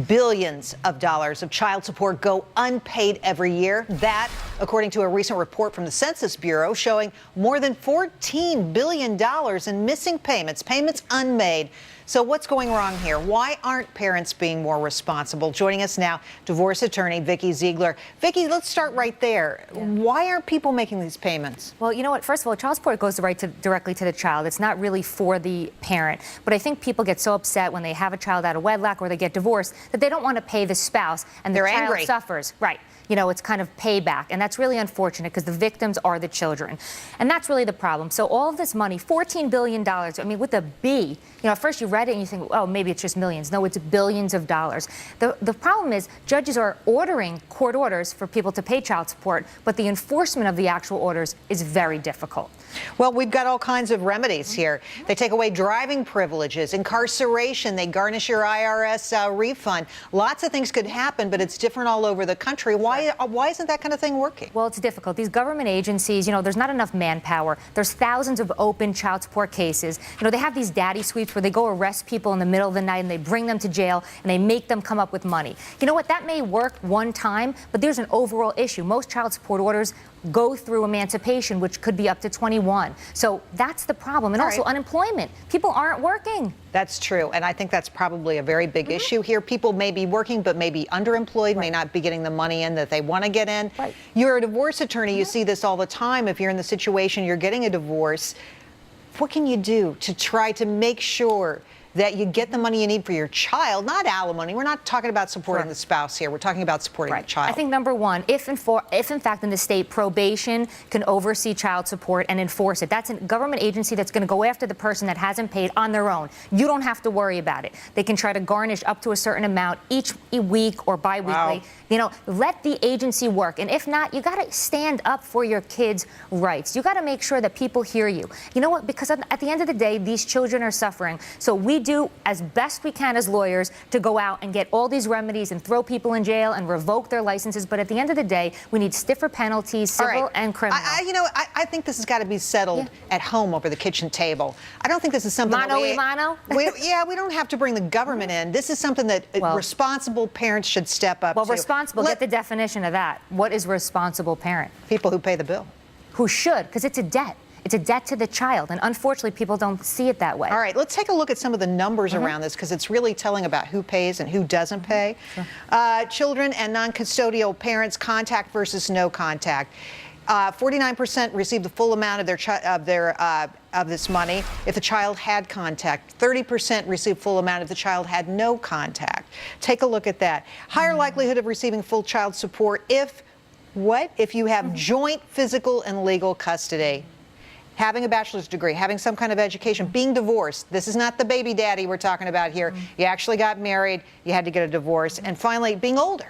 Billions of dollars of child support go unpaid every year. That, according to a recent report from the Census Bureau, showing more than $14 billion in missing payments unmade. So what's going wrong here? Why aren't parents being more responsible? Joining us now, divorce attorney Vikki Ziegler. Vikki, let's start right there. Yeah. Why aren't people making these payments? Well, you know what? First of all, child support goes directly to the child. It's not really for the parent. But I think people get so upset when they have a child out of wedlock or they get divorced that they don't want to pay the spouse, and the child suffers. Right. You know, it's kind of payback, and that's really unfortunate because the victims are the children. And that's really the problem. So all of this money, $14 billion, I mean, with a B, you know, at first you read it and you think, oh, maybe it's just millions. No, it's billions of dollars. The problem is judges are ordering court orders for people to pay child support, but the enforcement of the actual orders is very difficult. Well, we've got all kinds of remedies here. They take away driving privileges, incarceration, they garnish your IRS refund. Lots of things could happen, but it's different all over the country. Why isn't that kind of thing working? Well, it's difficult. These government agencies, you know, there's not enough manpower. There's thousands of open child support cases. You know, they have these daddy sweeps where they go arrest people in the middle of the night and they bring them to jail and they make them come up with money. You know what? That may work one time, but there's an overall issue. Most child support orders go through emancipation, which could be up to 21. So that's the problem. And also unemployment. People aren't working. That's true. And I think that's probably a very big issue here. People may be working, but may be underemployed, may not be getting the money in that they want to get in. You're a divorce attorney. You see this all the time. If you're in the situation, you're getting a divorce, what can you do to try to make sure that you get the money you need for your child, not alimony? We're not talking about supporting the spouse here. We're talking about supporting the child. I think number one, if in fact in the state probation can oversee child support and enforce it, that's a government agency that's going to go after the person that hasn't paid on their own. You don't have to worry about it. They can try to garnish up to a certain amount each week or bi-weekly. Wow. You know, let the agency work. And if not, you got to stand up for your kids' rights. You got to make sure that people hear you. You know what? Because at the end of the day, these children are suffering. So we do as best we can as lawyers to go out and get all these remedies and throw people in jail and revoke their licenses. But at the end of the day, we need stiffer penalties, civil and criminal. I think this has got to be settled at home over the kitchen table. I don't think this is something we don't have to bring the government in. This is something that responsible parents should step up to. Responsible, get the definition of that. What is responsible parent? People who pay the bill. Who should, because it's a debt. It's a debt to the child, and unfortunately, people don't see it that way. All right, let's take a look at some of the numbers around this, because it's really telling about who pays and who doesn't pay. Children and non-custodial parents, contact versus no contact. 49% receive the full amount of this money if the child had contact. 30% receive full amount if the child had no contact. Take a look at that. Higher likelihood of receiving full child support if you have joint physical and legal custody. Having a bachelor's degree, having some kind of education, being divorced. This is not the baby daddy we're talking about here. You actually got married, you had to get a divorce. And finally, being older.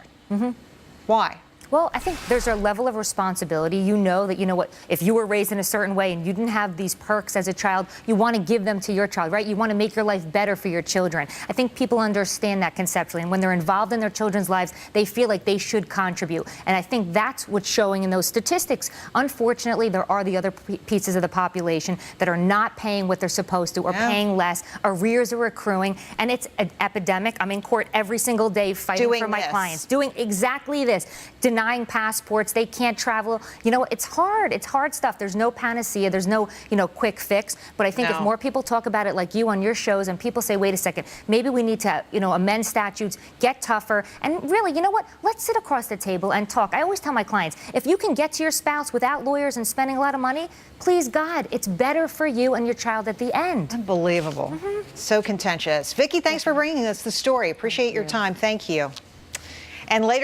Why? Well, I think there's a level of responsibility. You know that, you know what, if you were raised in a certain way and you didn't have these perks as a child, you want to give them to your child, right? You want to make your life better for your children. I think people understand that conceptually. And when they're involved in their children's lives, they feel like they should contribute. And I think that's what's showing in those statistics. Unfortunately, there are the other pieces of the population that are not paying what they're supposed to or paying less. Arrears are accruing. And it's an epidemic. I'm in court every single day fighting for my clients. Doing exactly this. Denying passports, they can't travel. You know, it's hard. It's hard stuff. There's no panacea. There's no, quick fix. But I think if more people talk about it like you on your shows and people say, wait a second, maybe we need to, amend statutes, get tougher. And really, you know what? Let's sit across the table and talk. I always tell my clients, if you can get to your spouse without lawyers and spending a lot of money, please God, it's better for you and your child at the end. Unbelievable. So contentious. Vikki, thanks for bringing us the story. Appreciate your time. Thank you. And later